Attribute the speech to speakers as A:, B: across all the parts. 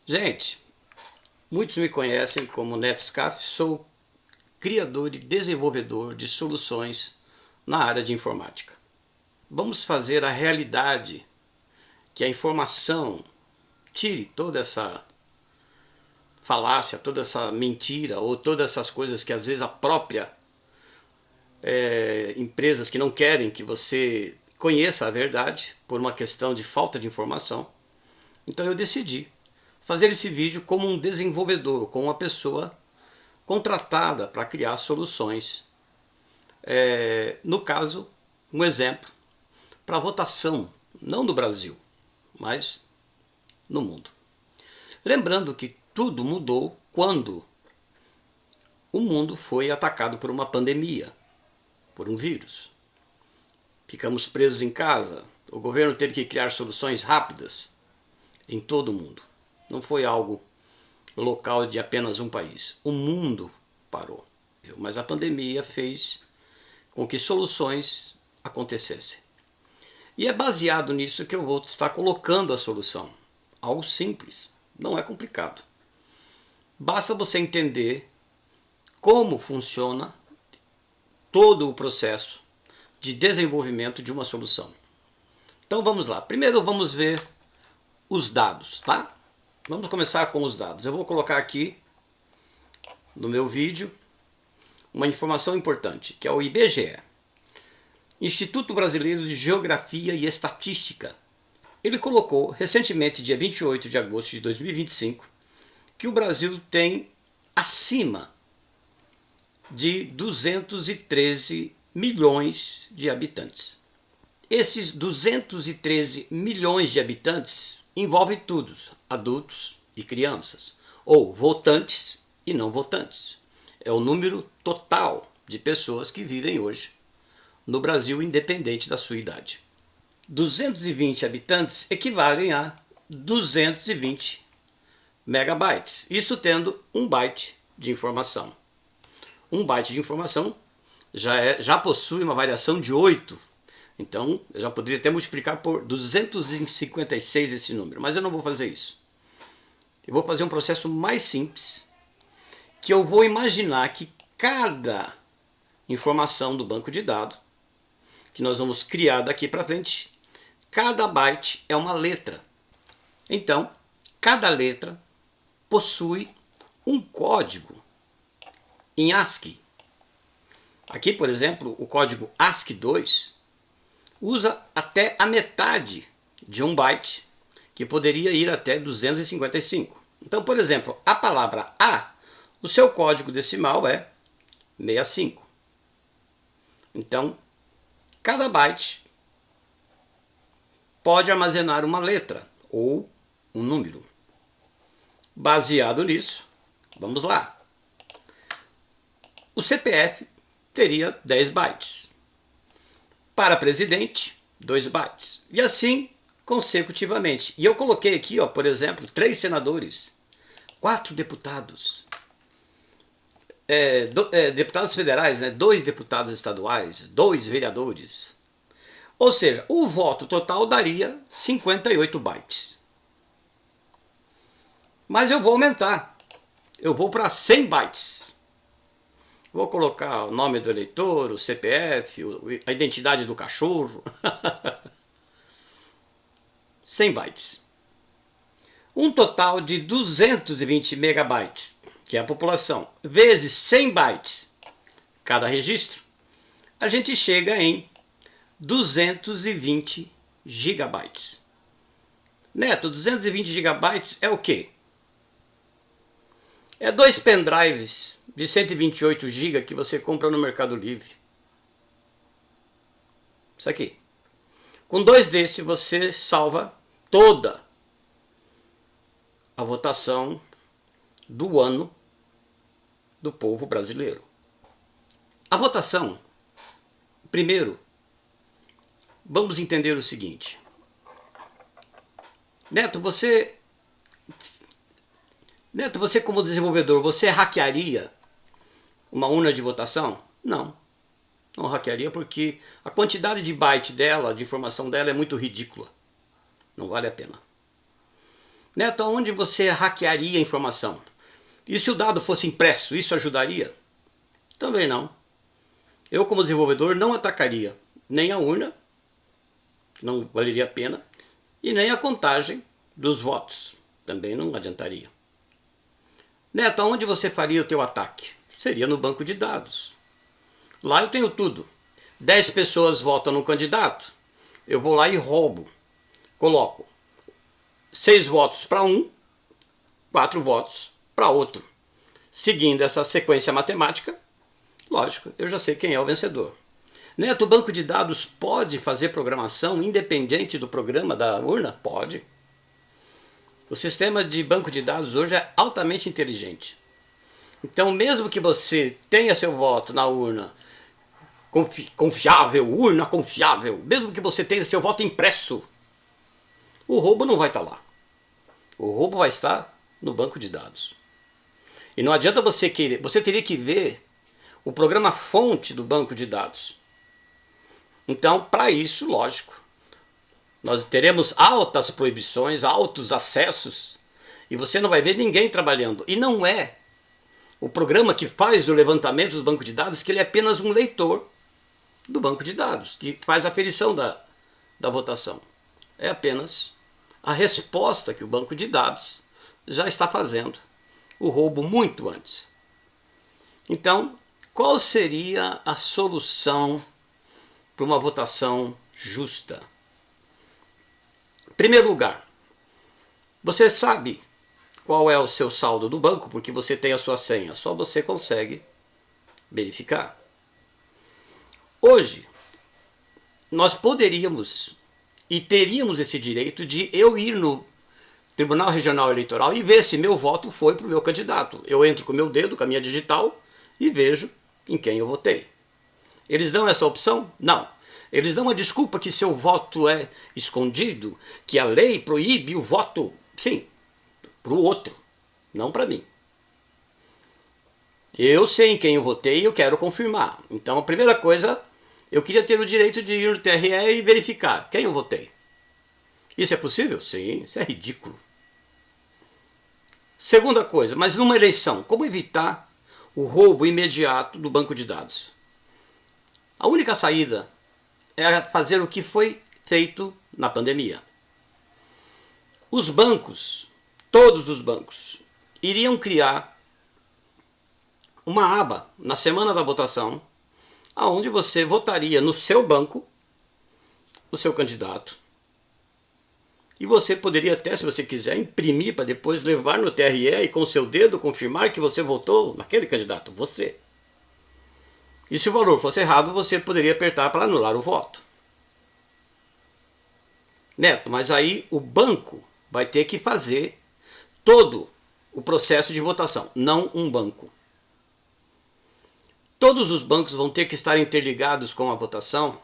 A: Gente, muitos me conhecem como Netscaf, sou criador e desenvolvedor de soluções na área de informática. Vamos fazer a realidade que a informação tire toda essa falácia, toda essa mentira ou todas essas coisas que às vezes a própria empresas que não querem que você conheça a verdade por uma questão de falta de informação. Então eu decidi fazer esse vídeo como um desenvolvedor, como uma pessoa contratada para criar soluções. No caso, um exemplo para votação, não no Brasil, mas no mundo. Lembrando que tudo mudou quando o mundo foi atacado por uma pandemia, por um vírus. Ficamos presos em casa, o governo teve que criar soluções rápidas em todo o mundo. Não foi algo local de apenas um país. O mundo parou. Mas a pandemia fez com que soluções acontecessem. E é baseado nisso que eu vou estar colocando a solução. Algo simples, não é complicado. Basta você entender como funciona todo o processo de desenvolvimento de uma solução. Então vamos lá. Primeiro vamos ver os dados, tá? Vamos começar com os dados. Eu vou colocar aqui no meu vídeo uma informação importante, que é o IBGE, Instituto Brasileiro de Geografia e Estatística. Ele colocou recentemente, dia 28 de agosto de 2025, que o Brasil tem acima de 213 milhões de habitantes. Esses 213 milhões de habitantes envolvem todos, adultos e crianças, ou votantes e não votantes. É o número total de pessoas que vivem hoje no Brasil, independente da sua idade. 220 habitantes equivalem a 220 megabytes, isso tendo 1 byte de informação. 1 byte de informação já possui uma variação de 8. Então, eu já poderia até multiplicar por 256 esse número, mas eu não vou fazer isso. Eu vou fazer um processo mais simples, que eu vou imaginar que cada informação do banco de dados, que nós vamos criar daqui para frente, cada byte é uma letra. Então, cada letra possui um código em ASCII. Aqui, por exemplo, o código ASCII2 usa até a metade de 1 byte, que poderia ir até 255. Então, por exemplo, a palavra A, o seu código decimal é 65. Então, cada byte pode armazenar uma letra ou um número. Baseado nisso, vamos lá. O CPF teria 10 bytes. Para presidente, 2 bytes. E assim consecutivamente. E eu coloquei aqui, ó, por exemplo, 3 senadores, 4 deputados, deputados federais, 2 deputados estaduais, 2 vereadores. Ou seja, o voto total daria 58 bytes. Mas eu vou aumentar. Eu vou para 100 bytes. Vou colocar o nome do eleitor, o CPF, a identidade do cachorro. 100 bytes. Um total de 220 megabytes, que é a população, vezes 100 bytes cada registro, a gente chega em 220 gigabytes. Neto, 220 gigabytes é o quê? É 2 pendrives de 128 GB que você compra no Mercado Livre. Isso aqui. Com 2 desses você salva toda a votação do ano do povo brasileiro. A votação, primeiro, vamos entender o seguinte. Neto, você como desenvolvedor, você hackearia uma urna de votação? Não. Não hackearia porque a quantidade de byte dela, de informação dela é muito ridícula. Não vale a pena. Neto, aonde você hackearia a informação? E se o dado fosse impresso, isso ajudaria? Também não. Eu, como desenvolvedor, não atacaria nem a urna, não valeria a pena, e nem a contagem dos votos, também não adiantaria. Neto, aonde você faria o teu ataque? Seria no banco de dados. Lá eu tenho tudo. 10 pessoas votam no candidato, eu vou lá e roubo. Coloco 6 votos para um, 4 votos para outro. Seguindo essa sequência matemática, lógico, eu já sei quem é o vencedor. Neto, o banco de dados pode fazer programação independente do programa da urna? Pode. O sistema de banco de dados hoje é altamente inteligente. Então, mesmo que você tenha seu voto na urna confiável, urna confiável, mesmo que você tenha seu voto impresso, o roubo não vai estar lá. O roubo vai estar no banco de dados. E não adianta você querer, você teria que ver o programa fonte do banco de dados. Então, para isso, lógico, nós teremos altas proibições, altos acessos, e você não vai ver ninguém trabalhando. E não é o programa que faz o levantamento do banco de dados, que ele é apenas um leitor do banco de dados, que faz a aferição da votação. É apenas a resposta que o banco de dados já está fazendo o roubo muito antes. Então, qual seria a solução para uma votação justa? Em primeiro lugar, você sabe qual é o seu saldo do banco, porque você tem a sua senha, só você consegue verificar. Hoje, nós poderíamos e teríamos esse direito de eu ir no Tribunal Regional Eleitoral e ver se meu voto foi para o meu candidato. Eu entro com o meu dedo, com a minha digital, e vejo em quem eu votei. Eles dão essa opção? Não. Eles dão uma desculpa que seu voto é escondido, que a lei proíbe o voto, sim, para o outro, não para mim. Eu sei em quem eu votei e eu quero confirmar. Então a primeira coisa, eu queria ter o direito de ir no TRE e verificar quem eu votei. Isso é possível? Sim, isso é ridículo. Segunda coisa, mas numa eleição, como evitar o roubo imediato do banco de dados? A única saída é fazer o que foi feito na pandemia. Os bancos, todos os bancos, iriam criar uma aba na semana da votação, onde você votaria no seu banco o seu candidato. E você poderia até, se você quiser, imprimir para depois levar no TRE e com seu dedo confirmar que você votou naquele candidato, você. E se o valor fosse errado, você poderia apertar para anular o voto. Neto, mas aí o banco vai ter que fazer todo o processo de votação, não um banco. Todos os bancos vão ter que estar interligados com a votação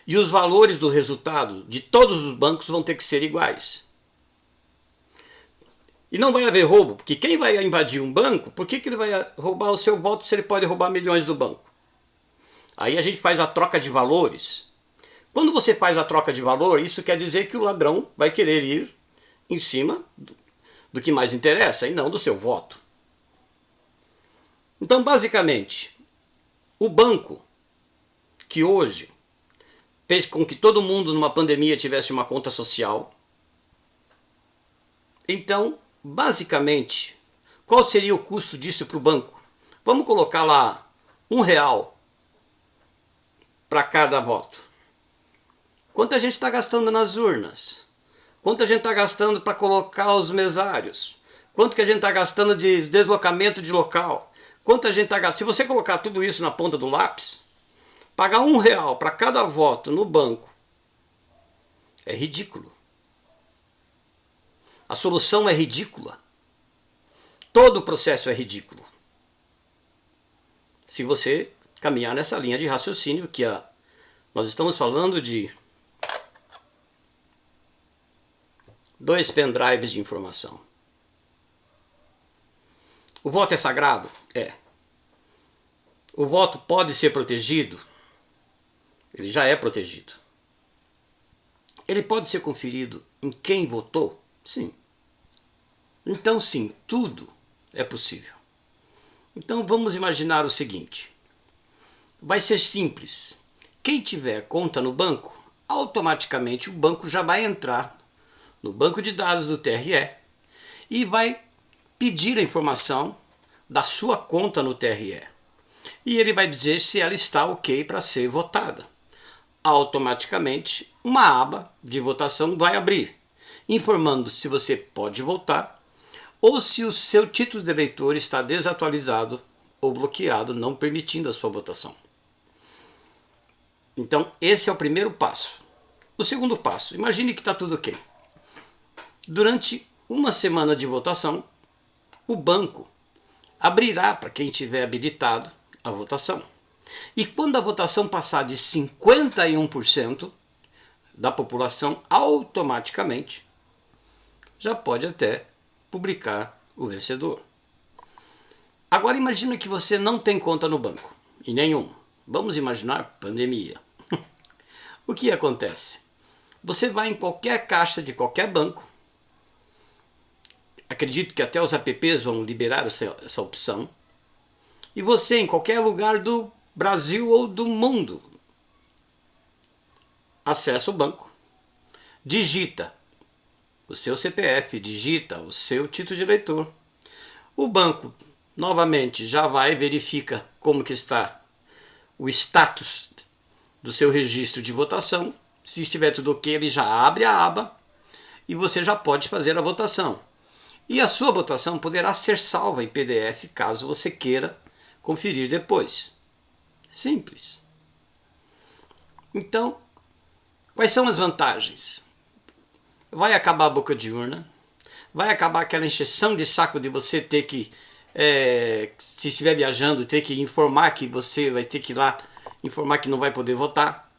A: e os valores do resultado de todos os bancos vão ter que ser iguais. E não vai haver roubo, porque quem vai invadir um banco, por que ele vai roubar o seu voto se ele pode roubar milhões do banco? Aí a gente faz a troca de valores. Quando você faz a troca de valor, isso quer dizer que o ladrão vai querer ir em cima do que mais interessa e não do seu voto. Então, basicamente, o banco que hoje fez com que todo mundo numa pandemia tivesse uma conta social. Então, basicamente, qual seria o custo disso para o banco? Vamos colocar lá R$1 para cada voto. Quanto a gente está gastando nas urnas? Quanto a gente está gastando para colocar os mesários? Quanto que a gente está gastando de deslocamento de local? Quanto a gente está gastando? Se você colocar tudo isso na ponta do lápis, pagar R$1 para cada voto no banco é ridículo. A solução é ridícula. Todo o processo é ridículo. Se você caminhar nessa linha de raciocínio que nós estamos falando de 2 pendrives de informação. O voto é sagrado? É. O voto pode ser protegido? Ele já é protegido. Ele pode ser conferido em quem votou? Sim. Então sim, tudo é possível. Então vamos imaginar o seguinte. Vai ser simples. Quem tiver conta no banco, automaticamente o banco já vai entrar no banco de dados do TRE e vai pedir a informação da sua conta no TRE. E ele vai dizer se ela está ok para ser votada. Automaticamente, uma aba de votação vai abrir, informando se você pode votar ou se o seu título de eleitor está desatualizado ou bloqueado, não permitindo a sua votação. Então, esse é o primeiro passo. O segundo passo, imagine que está tudo ok. Durante uma semana de votação, o banco abrirá para quem tiver habilitado a votação. E quando a votação passar de 51% da população, automaticamente já pode até publicar o vencedor. Agora imagine que você não tem conta no banco, e nenhum. Vamos imaginar pandemia. O que acontece? Você vai em qualquer caixa de qualquer banco. Acredito que até os apps vão liberar essa opção. E você, em qualquer lugar do Brasil ou do mundo, acessa o banco, digita o seu CPF, digita o seu título de eleitor. O banco, novamente, já vai e verifica como que está o status do seu registro de votação. Se estiver tudo ok, ele já abre a aba e você já pode fazer a votação. E a sua votação poderá ser salva em PDF caso você queira conferir depois. Simples. Então, quais são as vantagens? Vai acabar a boca de urna, vai acabar aquela encheção de saco de você ter que, se estiver viajando, ter que informar que você vai ter que ir lá, informar que não vai poder votar.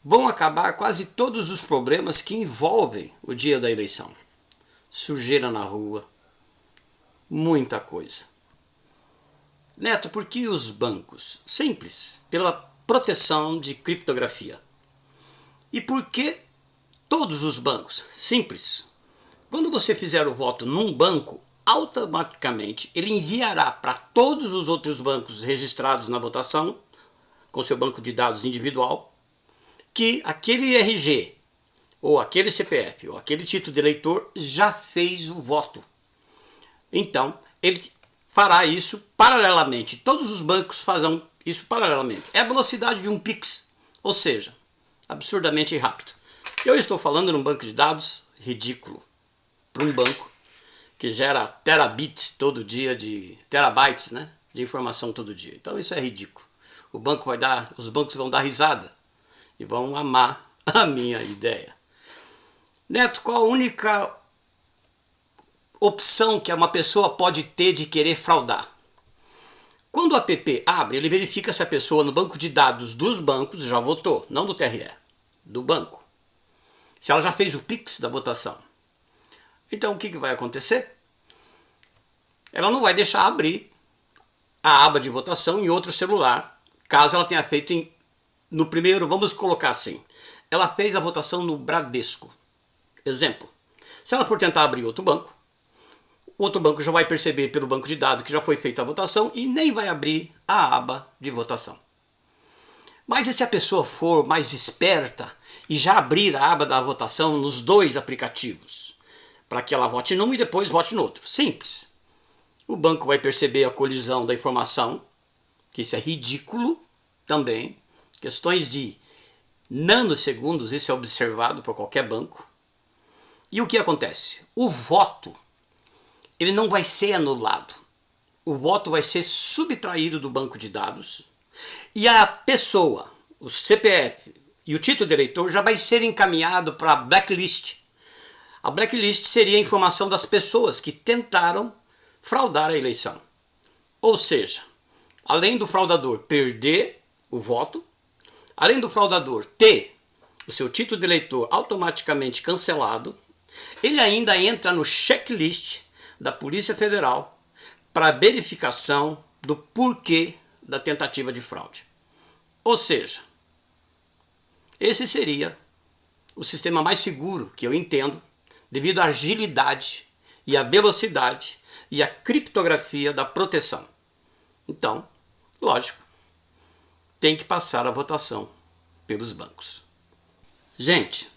A: Vão acabar quase todos os problemas que envolvem o dia da eleição. Sujeira na rua, muita coisa. Neto, por que os bancos? Simples, pela proteção de criptografia. E por que todos os bancos? Simples. Quando você fizer o voto num banco, automaticamente ele enviará para todos os outros bancos registrados na votação, com seu banco de dados individual, que aquele RG, ou aquele CPF, ou aquele título de eleitor já fez o voto. Então, ele fará isso paralelamente. Todos os bancos fazem isso paralelamente. É a velocidade de um Pix, ou seja, absurdamente rápido. Eu estou falando num banco de dados ridículo, para um banco que gera terabits todo dia, terabytes, né, de informação todo dia. Então isso é ridículo. Os bancos vão dar risada e vão amar a minha ideia. Neto, qual a única opção que uma pessoa pode ter de querer fraudar? Quando o app abre, ele verifica se a pessoa no banco de dados dos bancos já votou, não do TRE, do banco. Se ela já fez o Pix da votação. Então o que vai acontecer? Ela não vai deixar abrir a aba de votação em outro celular, caso ela tenha feito no primeiro, vamos colocar assim, ela fez a votação no Bradesco. Exemplo, se ela for tentar abrir outro banco já vai perceber pelo banco de dados que já foi feita a votação e nem vai abrir a aba de votação. Mas e se a pessoa for mais esperta e já abrir a aba da votação nos dois aplicativos, para que ela vote num e depois vote no outro? Simples. O banco vai perceber a colisão da informação, que isso é ridículo também, questões de nanosegundos, isso é observado por qualquer banco. E o que acontece? O voto, ele não vai ser anulado. O voto vai ser subtraído do banco de dados e a pessoa, o CPF e o título de eleitor já vai ser encaminhado para a blacklist. A blacklist seria a informação das pessoas que tentaram fraudar a eleição. Ou seja, além do fraudador perder o voto, além do fraudador ter o seu título de eleitor automaticamente cancelado, ele ainda entra no checklist da Polícia Federal para verificação do porquê da tentativa de fraude. Ou seja, esse seria o sistema mais seguro que eu entendo devido à agilidade e à velocidade e à criptografia da proteção. Então, lógico, tem que passar a votação pelos bancos. Gente,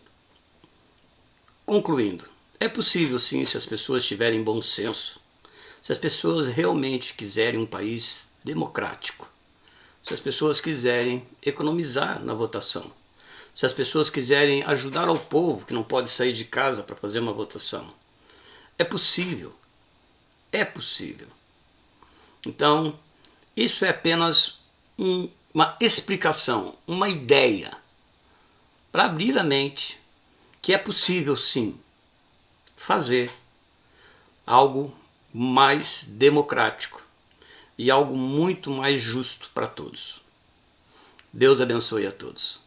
A: concluindo, é possível sim, se as pessoas tiverem bom senso, se as pessoas realmente quiserem um país democrático, se as pessoas quiserem economizar na votação, se as pessoas quiserem ajudar ao povo que não pode sair de casa para fazer uma votação. É possível. É possível. Então, isso é apenas uma explicação, uma ideia, para abrir a mente que é possível sim fazer algo mais democrático e algo muito mais justo para todos. Deus abençoe a todos.